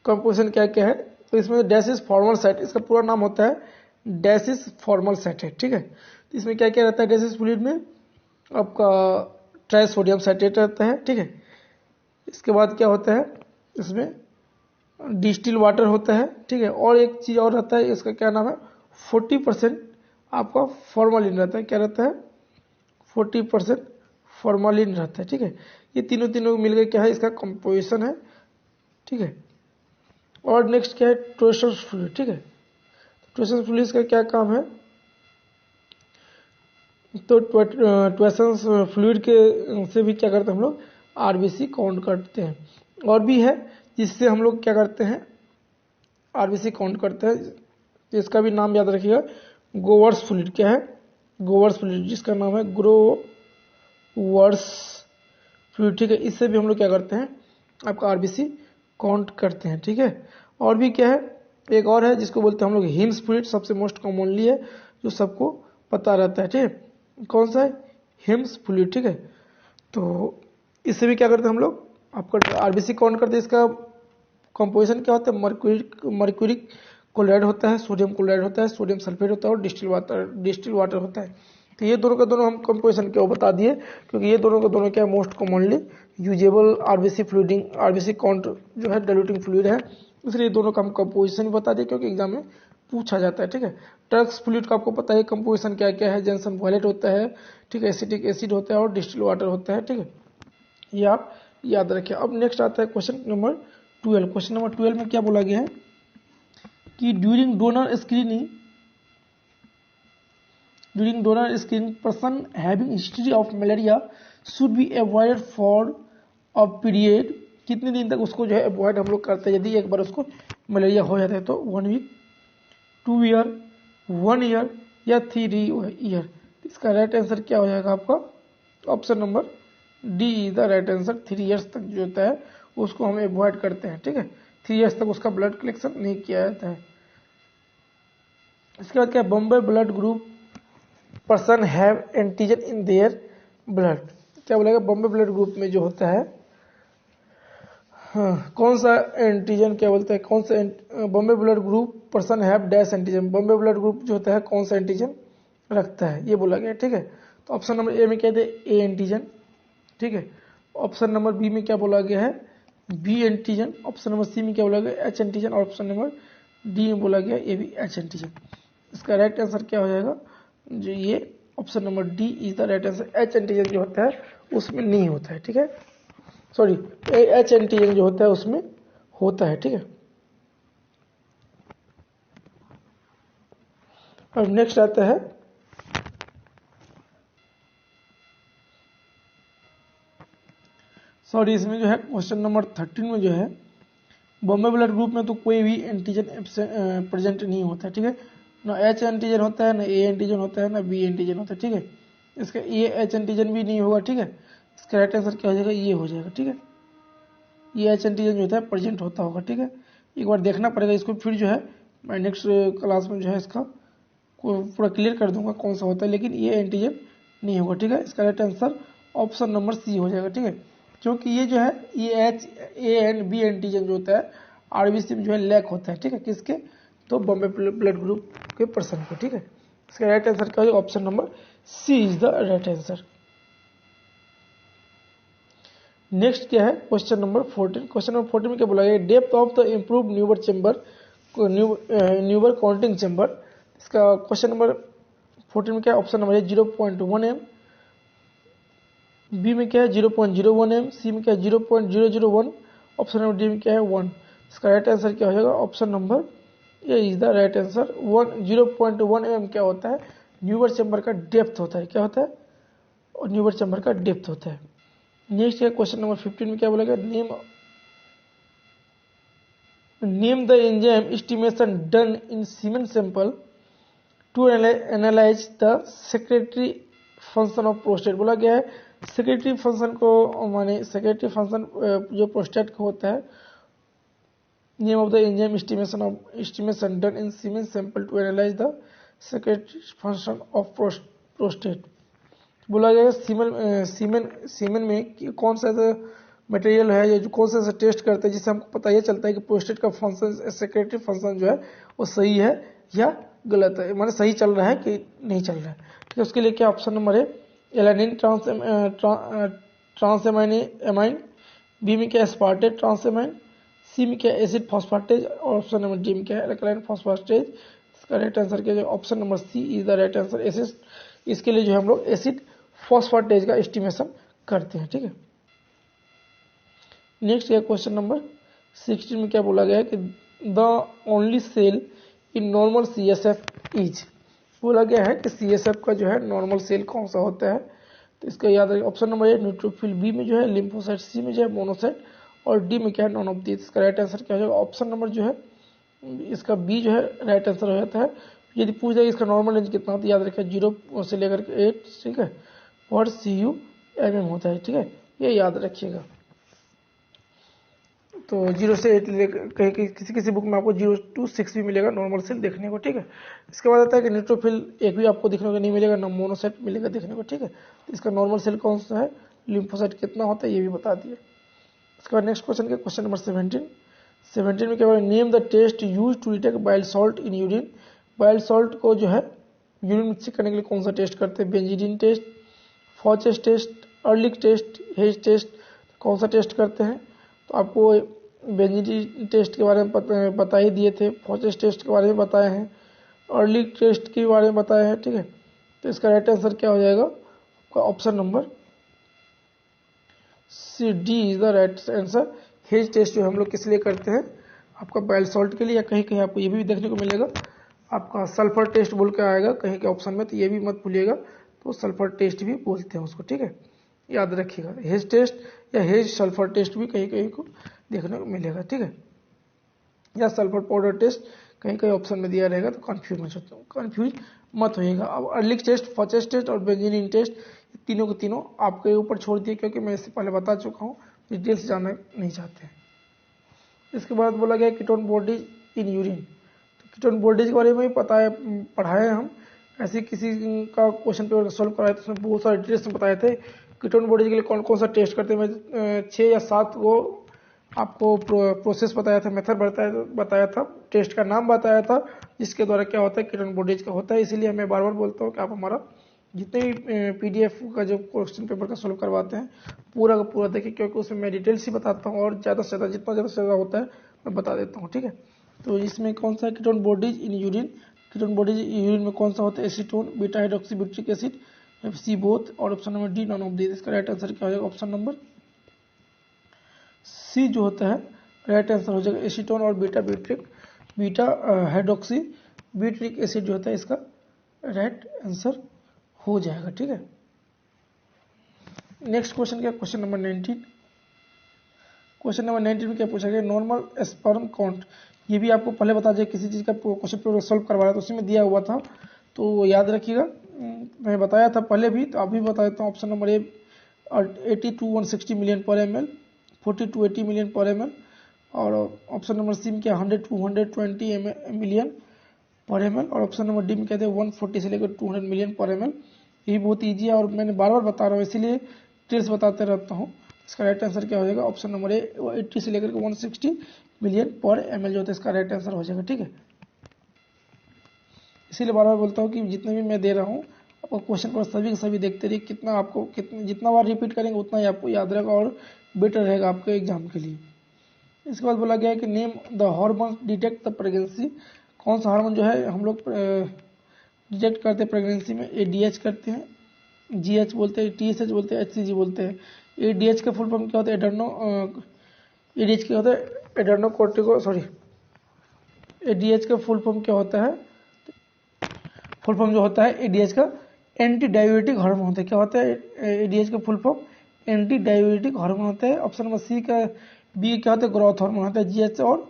कंपोजिशन क्या क्या है। तो इसमें डैसिस फॉर्मल सेट, इसका पूरा नाम होता है डैसिस फॉर्मल सेटेट। ठीक है, तो इसमें क्या क्या रहता है डैसिस फ्लूइड में, आपका ट्राइसोडियम साइट्रेट रहता है। ठीक है, इसके बाद क्या होता है, इसमें डिस्टिल वाटर होता है। ठीक है, और एक चीज़ और रहता है, इसका क्या नाम है, 40% आपका फॉर्मालिन रहता है। क्या रहता है, 40% फॉर्मालिन रहता है। ठीक है, ये तीनों मिलकर क्या है, इसका कंपोजिशन है। ठीक है, और नेक्स्ट क्या है, ट्वेसन्स फ्लूइड। ठीक है, ट्वेसन्स फ्लूइड का क्या काम है, तो ट्वेसन्स फ्लूइड के से भी क्या करते हैं हम लोग आरबीसी काउंट करते हैं। और भी है जिससे हम लोग क्या करते हैं, आरबीसी काउंट करते हैं, तो इसका भी नाम याद रखिएगा, गोवर्स फ्लूइड। क्या है, गोवर्स फ्लूइड, जिसका नाम है ग्रोवर्स फ्लूइड। ठीक है, इससे भी हम लोग क्या करते हैं, आपका आरबीसी काउंट करते हैं। ठीक है, और भी क्या है, एक और है जिसको बोलते हैं हम लोग हिम्स फ्लूइड, सबसे मोस्ट कॉमनली है जो सबको पता रहता है। ठीक है, कौन सा है, हिम्स फ्लूइड। ठीक है, तो इससे भी क्या करते हैं हम लोग, आपका आरबीसी काउंट करते हैं। इसका कंपोजिशन क्या होता है, मर्क्यूरिक क्लोराइड होता है, सोडियम क्लोराइड होता है, सोडियम सल्फेट होता है और डिस्टिल वाटर होता है। तो ये दोनों का दोनों हम कंपोजिशन क्यों बता दिए, क्योंकि ये दोनों का दोनों क्या most commonly usable RBC count जो है डाइल्यूटिंग फ्लूइड है, इसलिए दोनों का हम कंपोजिशन बता दिए, क्योंकि एग्जाम में पूछा जाता है। ठीक है, टर्क्स फ्लूइड का आपको पता है कंपोजिशन क्या क्या है, जेंसन वॉयलेट होता है। ठीक है, एसिटिक एसिड होता है और डिस्टिल वाटर होता है। ठीक है, ये आप याद रखें। अब नेक्स्ट आता है क्वेश्चन नंबर 12। क्वेश्चन नंबर 12 में क्या बोला गया है कि during donor screening person having history of malaria should be avoided for a period, कितने दिन तक उसको जो है अवॉइड हम लोग करते हैं, यदि एक बार उसको मलेरिया हो जाता है तो 1 वीक, 2 ईयर, 1 ईयर या 3 ईयर। इसका राइट आंसर क्या हो जाएगा आपका, option number D is the right answer. 3 years तक जो होता है उसको हम अवॉइड करते हैं। ठीक है, 3 ईयर्स तक उसका ब्लड कलेक्शन नहीं किया जाता है। इसके बाद क्या, Bombay blood group person have antigen in their blood. क्या बोलेगा, बॉम्बे ब्लड ग्रुप में जो होता है, हाँ, कौन सा एंटीजन, क्या बोलते हैं, कौन सा Bombay blood group person have dash antigen. Bombay blood group जो होता है कौन सा एंटीजन रखता है, ये बोला गया, ठीक है। तो ऑप्शन नंबर ए में क्या थे, ए एंटीजन, ठीक है। ऑप्शन नंबर बी में क्या बोला गया है, B antigen. Option number C में क्या बोला गया, एच एंटीजन। और ऑप्शन नंबर डी में बोला गया, ये भी एच एंटीजन। इसका राइट आंसर क्या हो जाएगा, जो ये option number D is the right answer. H antigen जो होता है उसमें नहीं होता है, ठीक है, सॉरी, एच एंटीजन जो होता है उसमें होता है, ठीक है। अब नेक्स्ट आता है सॉरी इसमें जो है क्वेश्चन नंबर 13 में जो है बॉम्बे ब्लड ग्रुप में तो कोई भी एंटीजन प्रेजेंट नहीं होता है, ठीक है। ना एच एंटीजन होता है, ना ए एंटीजन होता है, ना बी एंटीजन होता है, ठीक है। इसका ये एच एंटीजन भी नहीं होगा, ठीक है। इसका राइट आंसर क्या हो जाएगा, ये हो जाएगा, ठीक है। ये एच एंटीजन जो होता है प्रेजेंट होता होगा, ठीक है। एक बार देखना पड़ेगा इसको, फिर जो है मैं नेक्स्ट क्लास में जो है इसका पूरा क्लियर कर दूंगा कौन सा होता है, लेकिन ये एंटीजन नहीं होगा, ठीक है। इसका right answer option number C हो जाएगा, ठीक है। क्योंकि ये जो है ये H A and B antigen जो होता है आरबीसी में जो है लैक होता है, ठीक है। किसके, तो बॉम्बे ब्लड ग्रुप के पर्सन को, ठीक है। इसका राइट आंसर क्या हो जाएगा, option number C is the right answer. Next क्या है, क्वेश्चन नंबर 14। क्वेश्चन नंबर 14 में क्या बोला गया, depth of the improve Neuber chamber, Neuber counting chamber. इसका क्वेश्चन नंबर 14 में क्या है, ऑप्शन नंबर है 0.1 एम, बी में क्या है 0.01 एम, सी में क्या है 0.001, ऑप्शन नंबर डी में क्या है 1। इसका राइट आंसर क्या हो जाएगा, option number A is the right answer. 0.1 M क्या होता है, न्यूबर चेंबर का डेप्थ होता है, क्या होता है, और न्यूबर चेंबर का डेप्थ होता है। नेक्स्ट है क्वेश्चन नंबर 15 में क्या बोला गया, name the enzyme estimation done in semen sample to analyse the secretory function of prostate. बोला गया है सेक्रेटरी फंक्शन को, माने सेक्रेटरी फंक्शन जो प्रोस्टेट का होता है, name of the enzyme estimation done in semen sample to analyse the secretory function of prostate. बोला गया सीमेन में कौन सा मटेरियल है या जो कौन सा टेस्ट करते हैं जिससे हमको पता ये चलता है कि प्रोस्टेट का फंक्शन, सेक्रेटरी फंक्शन जो है वो सही है या गलत है, माने सही चल रहा है कि नहीं चल रहा है, ठीक है। उसके लिए क्या ऑप्शन नंबर है, एलानिन ट्रांसएमाइन, बी में क्या एस्पार्टेट ट्रांसएमाइन, सी में क्या एसिड फॉस्फेटेज, और ऑप्शन नंबर डी में क्या है एल्कलाइन फॉस्फेटेज। इसका राइट आंसर क्या है, option number C is the right answer, acid. इसके लिए जो हम लोग एसिड फॉस्फेटेज का एस्टिमेशन करते हैं, ठीक है। नेक्स्ट है क्वेश्चन नंबर 16 में क्या बोला गया है कि the only cell in normal CSF is. बोला गया है कि CSF का जो है नॉर्मल सेल कौन सा होता है, तो इसका याद रखिए। Option number A neutrophil, B में जो है लिम्फोसाइट, सी में जो है मोनोसाइट, और डी में क्या है नॉन ऑफ दीज। इसका राइट आंसर क्या हो जाएगा, ऑप्शन नंबर जो है इसका बी जो है राइट आंसर हो जाता है। यदि पूछ जाए इसका नॉर्मल रेंज कितना होता है, याद रखिए 0 से लेकर के 8, ठीक है, और CU/mm होता है, ठीक है, ये याद रखिएगा। तो 0 से 8 कहीं किसी किसी बुक में आपको 0 to 6 भी मिलेगा नॉर्मल सेल देखने को, ठीक है। इसके बाद आता है कि न्यूट्रोफिल एक भी आपको देखने को नहीं मिलेगा, ना मोनोसाइट मिलेगा देखने को, ठीक है। तो इसका नॉर्मल सेल कौन सा है, लिम्फोसाइट कितना होता है ये भी बता दिए। इसके बाद नेक्स्ट क्वेश्चन है क्वेश्चन नंबर 17 में क्या बोला, name the test use to detect bile salt in urine. Bile salt को जो है यूरिन में चेक करने के लिए कौन सा टेस्ट करते हैं, benzidine test, Fouchet's test, Ehrlich test, Hay's test, कौन सा टेस्ट करते हैं। तो आपको बेंजीडिन टेस्ट के बारे में बता ही दिए थे, फॉचेस टेस्ट के बारे में बताए हैं, अर्लिक टेस्ट के बारे में बताए हैं, ठीक है। तो इसका राइट आंसर क्या हो जाएगा, आपका option number C D is the right answer. Hay's test जो हम लोग किस लिए करते हैं, आपका बाइल सॉल्ट के लिए, या कहीं कहीं आपको ये भी देखने को मिलेगा आपका सल्फर टेस्ट बोल के आएगा कहीं के ऑप्शन में, तो ये भी मत भूलिएगा, तो सल्फर टेस्ट भी बोलते हैं उसको, ठीक है, याद रखिएगा। हेज टेस्ट या हेज सल्फर टेस्ट भी कहीं कहीं को देखने को मिलेगा, ठीक है, या सल्फर पाउडर टेस्ट कहीं कहीं ऑप्शन में दिया रहेगा, तो कंफ्यूज मत होइएगा। अब अर्लिक टेस्ट, फॉचेस टेस्ट और बेंजीडिन टेस्ट, तीनों के तीनों आपके ऊपर छोड़ दिए, क्योंकि मैं इससे पहले बता चुका हूँ, डिटेल्स जानना नहीं चाहते हैं। इसके बाद बोला गया कीटोन बॉडीज इन यूरिन। तो कीटोन बॉडीज के बारे में पता है, पढ़ाए हम, ऐसे किसी का क्वेश्चन पेपर सॉल्व कराए तो उसमें बहुत सारे डिटेल्स बताए थे कीटोन बॉडीज के लिए कौन कौन सा टेस्ट करते हैं। मैं 6 या 7 वो आपको प्रोसेस बताया था, मेथड बताया था, टेस्ट का नाम बताया था, जिसके द्वारा क्या होता है कीटोन बॉडीज का होता है। इसीलिए मैं बार बार बोलता हूँ कि आप हमारा जितने भी पीडीएफ का जो क्वेश्चन पेपर का सोल्व करवाते हैं पूरा का पूरा देखिए, क्योंकि उसमें मैं डिटेल्स ही बताता हूँ और ज़्यादा से ज़्यादा जितना ज़्यादा से ज़्यादा होता है मैं बता देता हूँ, ठीक है। तो इसमें कौन सा ketone bodies in urine, ketone bodies urine में कौन सा होता है acetone, beta हाइड्रोक्सीब्यूट्रिक acid, C both, और option number D none of this. इसका राइट आंसर क्या हो जाएगा, ऑप्शन नंबर सी जो होता है राइट आंसर हो जाएगा, एसीटोन और बीटा हाइड्रोक्सी ब्यूट्रिक एसिड जो होता है इसका राइट आंसर हो जाएगा, ठीक है। नेक्स्ट क्वेश्चन क्या, क्वेश्चन नंबर 19। क्वेश्चन नंबर 19 में क्या पूछा गया, नॉर्मल स्पर्म काउंट। ये भी आपको पहले बता दिया, किसी चीज़ का क्वेश्चन पेपर सॉल्व करवा रहा था तो उसमें दिया हुआ था, तो याद रखिएगा। मैं बताया था पहले भी, तो अभी बता देता हूँ। Option number A 80 to 160 million पर ml, 40 to 80 मिलियन पर ml, और ऑप्शन नंबर सी में क्या 100 to 120 मिलियन पर ml, और ऑप्शन नंबर डी में कहते हैं 140 से लेकर 200 मिलियन पर ml। ये बहुत ईजी है और मैंने बार बार बता रहा हूँ, इसीलिए डिटेल्स बताते रहता हूँ। इसका राइट आंसर क्या हो जाएगा, ऑप्शन नंबर ए 80 से लेकर 160 मिलियन पर ml जो होता है इसका राइट आंसर हो जाएगा, ठीक है। इसीलिए बार बार बोलता हूँ कि जितने भी मैं दे रहा हूँ आपको क्वेश्चन पर सभी के सभी देखते रहिए, जितना बार रिपीट करेंगे उतना ही आपको याद रहेगा और बेटर रहेगा आपके एग्जाम के लिए। इसके बाद बोला गया है कि name the hormone detect the pregnancy. कौन सा हार्मोन जो है हम लोग डिटेक्ट करते हैं प्रेगनेंसी में, एडीएच करते हैं, जीएच बोलते हैं, टीएसएच बोलते हैं, एचसीजी बोलते हैं। एडीएच का फुल फॉर्म क्या होता है, एडीएच क्या होता है, एड्रेनोकोर्टिको सॉरी एडीएच का फुल फॉर्म क्या होता है, फुल फॉर्म जो होता है एडीएच का एंटी डायबिटिक हार्मोन होता है। क्या होता है एडीएच का full form, anti diabetic hormone होता है। ऑप्शन नंबर सी का बी क्या होता है, ग्रोथ हार्मोन होता है जीएच, और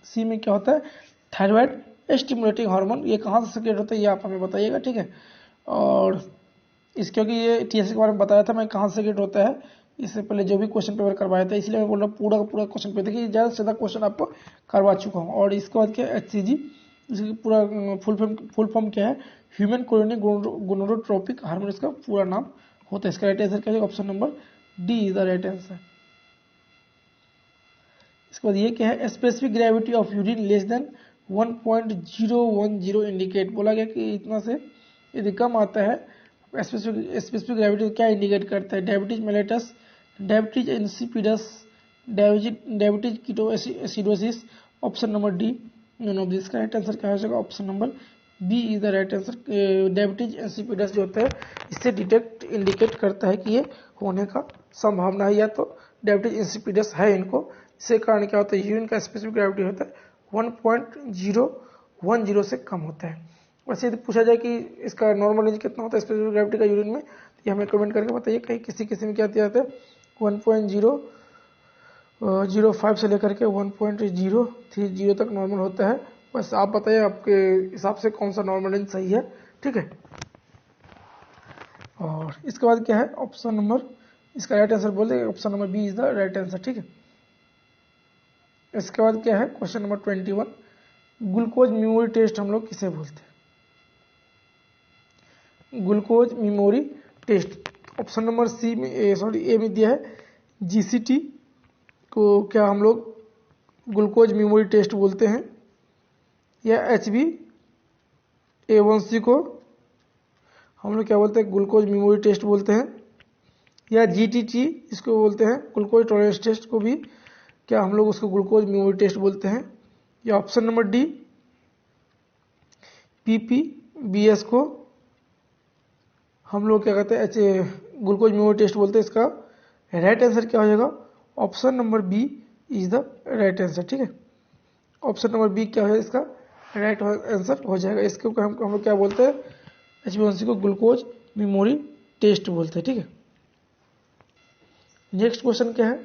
सी में क्या होता है थायराइड स्टिमुलेटिंग हार्मोन। ये कहाँ से सेक्रेट होता है ये आप हमें बताइएगा, ठीक है। और क्योंकि ये टीएससी के बारे में बताया था मैं कहाँ से सेक्रेट होता है, इससे पहले जो भी क्वेश्चन पेपर करवाया था, इसलिए मैं बोल रहा हूँ पूरा का पूरा क्वेश्चन पेपर देखिए, ज़्यादा से ज़्यादा क्वेश्चन आपको करवा चुका हूँ। और इसके बाद क्या एचसीजी, इसकी पूरा फुल फॉर्म क्या है, ह्यूमन कोलोनी गोनोडोट्रोपिक हार्मोन इसका पूरा नाम होता है। इसका राइट आंसर क्या है, option number D is the right answer. इसके बाद ये क्या है, specific gravity of urine less than 1.010 indicate. बोला गया कि इतना से यदि कम आता है स्पेसिफिक ग्रेविटी क्या इंडिकेट करता है, diabetes mellitus, diabetes insipidus, diabetes ketoacidosis, option number D none of this. का राइट आंसर क्या हो जाएगा, option number B is the right answer. Diabetes insipidus जो होता है इससे इंडिकेट करता है कि ये होने का संभावना है, या तो डायबिटीज इंसिपिडस है इनको। इसके कारण क्या होता है, यूरिन का स्पेसिफिक ग्रेविटी होता है 1.010 से कम होता है। वैसे यदि पूछा जाए कि इसका नॉर्मल रेंज कितना होता है स्पेसिफिक ग्रेविटी का यूरिन में, तो ये हमें कमेंट करके बताइए। कहीं किसी में क्या दिया जाता है 1.005 से लेकर के 1.030 तक नॉर्मल होता है। बस आप बताइए आपके हिसाब से कौन सा नॉर्मल रेंज सही है, ठीक है। और इसके बाद क्या है, ऑप्शन नंबर, इसका राइट आंसर बोल देंगे, option number B is the right answer, ठीक है। इसके बाद क्या है, question number 21, glucose memory test हम लोग किसे बोलते हैं, glucose memory test. Option number C में ए में दिया है जीसीटी को क्या हम लोग ग्लूकोज मेमोरी टेस्ट बोलते हैं, या HbA1c को हम लोग क्या बोलते हैं ग्लूकोज मेमोरी टेस्ट बोलते हैं, या GTT इसको बोलते हैं ग्लूकोज टॉलरेंस टेस्ट को भी क्या हम लोग उसको ग्लूकोज मेमोरी टेस्ट बोलते हैं, या ऑप्शन नंबर डी PPBS को हम लोग क्या कहते हैं ग्लूकोज मेमोरी टेस्ट बोलते हैं। इसका राइट आंसर क्या हो जाएगा, option number B is the right answer, ठीक है। ऑप्शन नंबर बी क्या है इसका राइट आंसर हो जाएगा। इसको हम लोग क्या बोलते हैं, HbA1c को ग्लूकोज मेमोरी टेस्ट बोलते हैं, ठीक है। नेक्स्ट क्वेश्चन क्या है,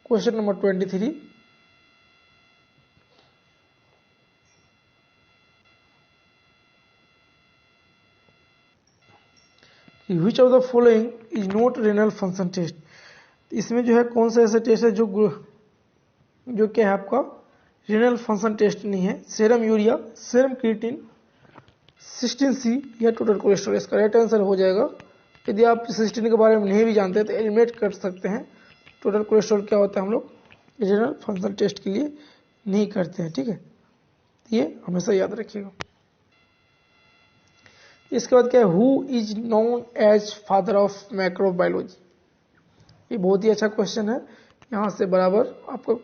question number 23, which of the following is not renal function test. इसमें जो है कौन सा ऐसा टेस्ट है जो क्या है आपका रेनल फंक्शन टेस्ट नहीं है, serum urea, serum creatine, 16C या टोटल कोलेस्ट्रॉल। इसका राइट आंसर हो जाएगा यदि आप सिस्टीन के बारे में नहीं भी जानते तो एलिमिनेट कर सकते हैं। टोटल कोलेस्ट्रॉल क्या होता है हम लोग जनरल फंक्शनल टेस्ट के लिए नहीं करते हैं, ठीक है, ये हमेशा याद रखिएगा। इसके बाद क्या है, who is known as father of microbiology. ये बहुत ही अच्छा क्वेश्चन है, यहाँ से बराबर आपका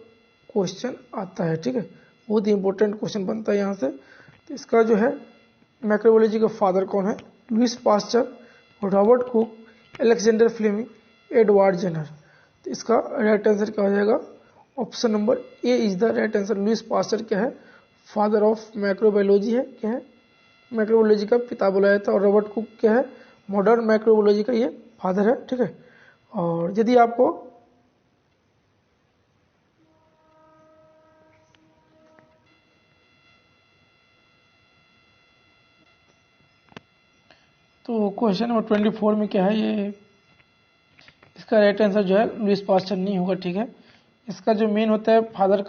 क्वेश्चन आता है, ठीक है, बहुत ही इंपॉर्टेंट क्वेश्चन बनता है यहाँ से। तो इसका जो है माइक्रोबायोलॉजी का फादर कौन है, Louis Pasteur, Robert Koch, Alexander Fleming, Edward Jenner. तो इसका राइट आंसर क्या हो जाएगा, option number A is the right answer. Louis Pasteur क्या है, फादर ऑफ माइक्रोबायोलॉजी है, क्या है, माइक्रोबायोलॉजी का पिता बुलाया था। और रॉबर्ट कुक क्या है, मॉडर्न माइक्रोबायोलॉजी का ये फादर है, ठीक है। और यदि आपको तो क्वेश्चन नंबर 24 में क्या है, ये इसका राइट आंसर जो है लुइस पास्चर नहीं होगा, ठीक है। इसका जो मेन होता है फादर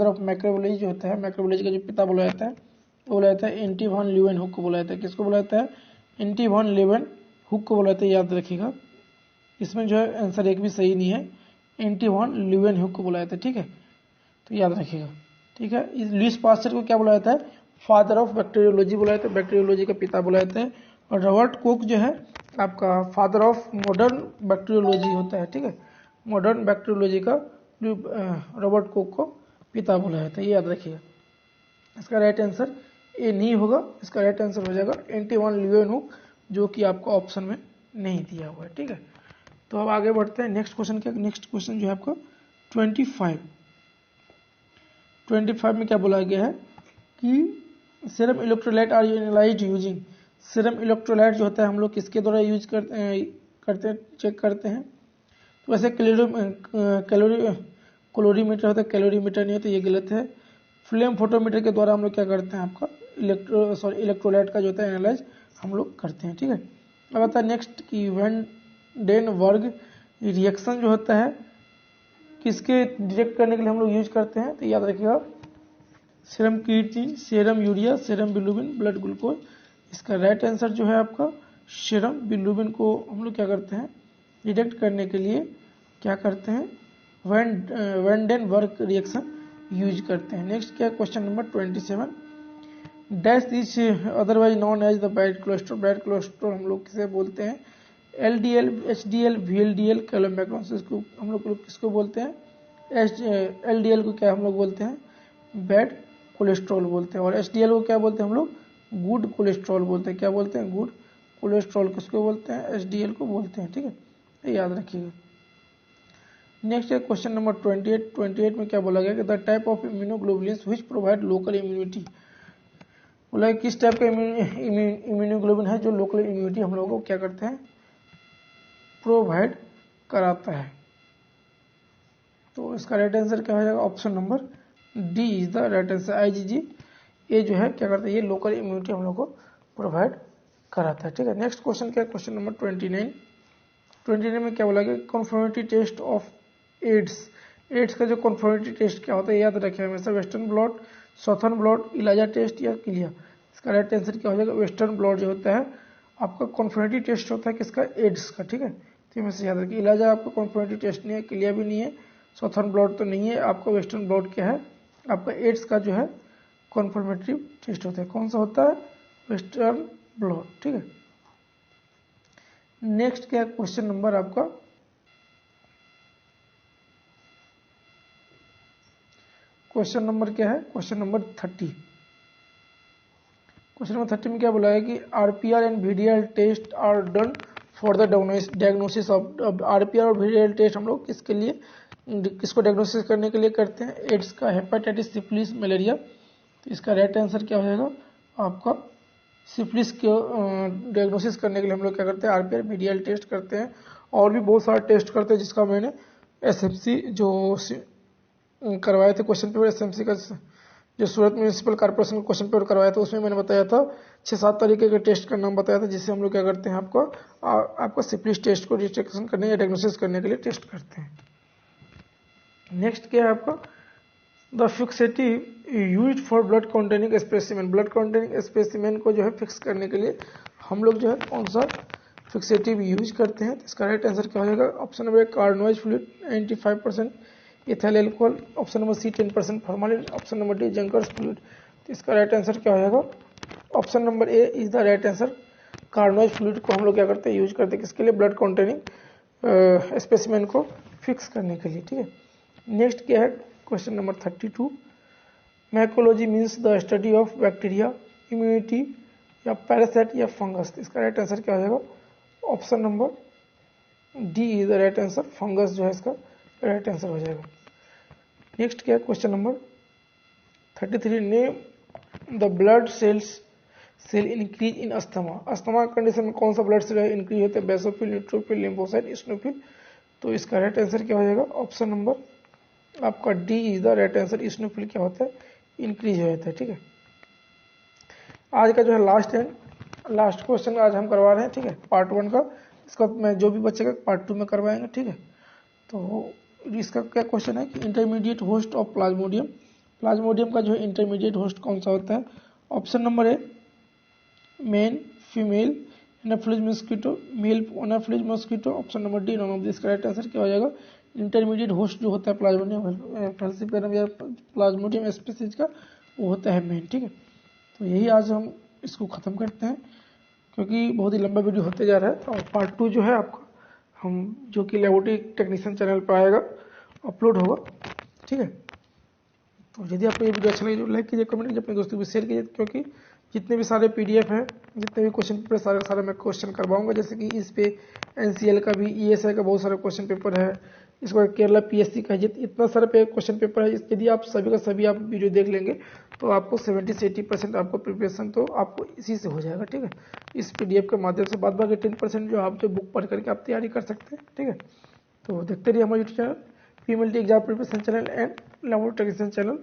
ऑफ माइक्रोबायोलॉजी जो होता है, माइक्रोबायोलॉजी का जो पिता बोला जाता है वो बोला जाता है एंटी वॉन लीeuwenhoek को बोला जाता है। किसको बोला जाता है, एंटी वॉन लीeuwenhoek को बोला जाता है, याद रखिएगा। इसमें जो है आंसर एक भी सही नहीं है, एंटी वॉन लीeuwenhoek को बोला जाता है, ठीक है, तो याद रखिएगा, ठीक है। इस लुइस पास्चर को क्या बोला जाता है, फादर ऑफ बैक्टीरियोलॉजी बोला जाता है, बैक्टीरियोलॉजी का पिता बोला जाता है। और रॉबर्ट कुक जो है आपका फादर ऑफ मॉडर्न बैक्टीरियोलॉजी होता है, ठीक है, मॉडर्न बैक्टीरियोलॉजी का रॉबर्ट कुक को पिता बोला जाता है, ये याद रखिएगा। इसका राइट आंसर ए नहीं होगा, इसका राइट आंसर हो जाएगा एंटी वॉन लीeuwenhoek, जो कि आपको ऑप्शन में नहीं दिया हुआ है, ठीक है। तो अब आगे बढ़ते हैं नेक्स्ट क्वेश्चन के। नेक्स्ट क्वेश्चन जो है आपका 25 में क्या बोला गया है कि serum electrolyte are analysed using. Serum electrolyte जो होता है हम लोग किसके द्वारा यूज करते हैं चेक करते हैं। तो वैसे कैलोरीमीटर होता है, कैलोरीमीटर नहीं होता, ये गलत है। फ्लेम फोटोमीटर के द्वारा हम लोग क्या करते हैं, आपका इलेक्ट्रोलाइट का जो होता है एनालाइज हम लोग करते हैं, ठीक है। अब आता है नेक्स्ट की वैन डेन वर्ग रिएक्शन जो होता है किसके डिटेक्ट करने के लिए हम लोग यूज करते हैं, तो याद रखिएगा serum creatinine, serum urea, serum bilirubin, blood glucose. इसका राइट आंसर जो है आपका सीरम बिलिरुबिन को हम लोग क्या करते हैं, डिटेक्ट करने के लिए क्या करते हैं, वैन डेन वर्ग रिएक्शन यूज करते हैं। नेक्स्ट क्या question number 27, dash is otherwise known as the bad cholesterol. Bad cholesterol हम लोग किसे बोलते हैं, LDL, HDL, VLDL, कैलोमैक्रोसिस को हम लोग किसको बोलते हैं, LDL को क्या हम लोग बोलते हैं, बैड कोलेस्ट्रॉल बोलते हैं। और HDL को क्या बोलते हैं हम लोग, गुड कोलेस्ट्रॉल बोलते हैं। क्या बोलते हैं, गुड कोलेस्ट्रॉल किसको बोलते हैं, HDL को बोलते हैं, ठीक है, ये याद रखिएगा। नेक्स्ट है क्वेश्चन नंबर 28 में क्या बोला गया कि the type of immunoglobulins which provide local immunity. बोला किस टाइप का इम्यूनोग्लोबुलिन है जो लोकल इम्यूनिटी हम लोगों को क्या करते हैं, प्रोवाइड कराता है। तो इसका राइट आंसर क्या हो जाएगा, option number D is the right answer. IgG ये जो है क्या करता है, ये लोकल इम्यूनिटी हम लोग को प्रोवाइड कराता है, ठीक है। नेक्स्ट क्वेश्चन क्या है, क्वेश्चन नंबर 29 में क्या बोला गया, कन्फर्मिटी टेस्ट ऑफ एड्स का जो कन्फर्मिटी टेस्ट क्या होता है याद रखें हमेशा, वेस्टर्न ब्लॉट, सॉथर्न ब्लॉट, इलाजा टेस्ट या क्लिया। इसका राइट आंसर क्या हो जाएगा, वेस्टर्न ब्लॉट जो होता है आपका कन्फर्मिटी टेस्ट होता है किसका, एड्स का, ठीक है। तो हमेशा याद रखिए इलाजा आपका कन्फर्मिटी टेस्ट नहीं है, क्लिया भी नहीं है, सॉथर्न ब्लॉट तो नहीं है, आपका वेस्टर्न ब्लॉट क्या है, आपका एड्स का जो है कन्फर्मेटरी टेस्ट होता है। कौन सा होता है, वेस्टर्न ब्लॉट, ठीक है। नेक्स्ट क्या क्वेश्चन नंबर आपका क्वेश्चन नंबर क्या है, क्वेश्चन नंबर 30। क्वेश्चन नंबर 30 में क्या बोला है कि RPR and VDL test are done for the diagnosis of. RPR और VDL टेस्ट हम लोग किसके लिए, किसको डायग्नोसिस करने के लिए करते हैं, एड्स का, हेपेटाइटिस, सिफिलिस, मलेरिया। तो इसका राइट आंसर क्या हो जाएगा आपका, सिफिलिस के डायग्नोसिस करने के लिए हम लोग क्या करते हैं, RPR VDL टेस्ट करते हैं। और भी बहुत सारा टेस्ट करते हैं जिसका मैंने SMC जो करवाए थे क्वेश्चन पेपर, SMC का जो सूरत म्यूनिसिपल कॉर्पोरेशन का क्वेश्चन पेपर करवाया था उसमें मैंने बताया था 6-7 तरीके के टेस्ट का नाम बताया था जिससे हम लोग क्या करते हैं, आपका सिफिलिस टेस्ट को डिटेक्शन करने या डायग्नोसिस करने के लिए टेस्ट करते हैं। नेक्स्ट क्या है आपका, the fixative used for blood containing specimen. Blood containing specimen को जो है फिक्स करने के लिए हम लोग जो है कौन सा फिक्सेटिव यूज करते हैं। तो इसका राइट आंसर क्या हो जाएगा? Option number A carbonise fluid 95%, ethyl alcohol, option number C 10% formalin, option number D junkers fluid. तो इसका राइट आंसर क्या हो जाएगा? Option number A is the right answer. Carbonise fluid को हम लोग क्या करते हैं? यूज करते हैं किसके लिए? ब्लड कॉन्टेनिंग स्पेसिमेन को फिक्स करने के लिए। ठीक है, नेक्स्ट क्या है? Question number 32, mycology means the study of bacteria, immunity या पैरासाइट या फंगस। इसका राइट आंसर क्या हो जाएगा? Option number D is the right answer. Fungus जो है इसका राइट आंसर हो जाएगा। नेक्स्ट क्या है? Question number 33, name the blood cell increase in asthma. Asthma condition में कौन सा ब्लड सेल इंक्रीज होता है? Basophil, neutrophil, lymphocyte, eosinophil. तो इसका राइट आंसर क्या हो जाएगा? ऑप्शन नंबर आपका D is the right answer. Eosinophil क्या होता है? इंक्रीज हो जाता है। ठीक है, आज का जो है लास्ट क्वेश्चन आज हम करवा रहे हैं। ठीक है, पार्ट 1 का। इसका मैं जो भी बचेगा पार्ट 2 में करवाएंगे। ठीक है, तो इसका क्या क्वेश्चन है कि intermediate host of plasmodium. Plasmodium का जो है इंटरमीडिएट होस्ट कौन सा होता है? Option number A man, female, anopheles mosquito, male anopheles mosquito, option number D none of this. का राइट आंसर क्या हो जाएगा? इंटरमीडिएट होस्ट जो होता है प्लाज्मोडियम फैल्सिपेरम या प्लाज्मोडियम स्पीसीज का, वो होता है मेन। ठीक है, तो यही आज हम इसको ख़त्म करते हैं क्योंकि बहुत ही लंबा वीडियो होते जा रहा है। और पार्ट 2 जो है आपका हम जो कि लेबोरेटरी टेक्नीशियन चैनल पर आएगा, अपलोड होगा। ठीक है, तो यदि आपको ये वीडियो अच्छा लगे तो लाइक कीजिए, कमेंट कीजिए, अपने दोस्तों को शेयर कीजिए, क्योंकि जितने भी सारे PDF हैं, जितने भी क्वेश्चन पेपर सारे मैं क्वेश्चन करवाऊंगा। जैसे कि इस पे NCL का भी, ESI का बहुत सारा क्वेश्चन पेपर है, इसके बाद केरला PSC का इतना सारा क्वेश्चन पेपर है। यदि आप सभी का सभी आप वीडियो देख लेंगे तो आपको 70 से 80% आपको प्रिपरेशन तो आपको इसी से हो जाएगा। ठीक है, इस PDF के माध्यम से बाद बाकी 10% जो आप जो बुक पढ़ करके आप तैयारी कर सकते हैं। ठीक है, तो देखते रहिए हमारे YouTube channel PMLT exam preparation channel and laboratory technician channel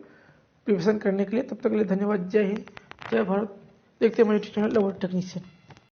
preparation करने के लिए। तब तक के लिए धन्यवाद। जय हिंद, जय भारत। देखते हैं हमारे यूट्यूब चैनल लेबोरेटरी टेक्नीशियन।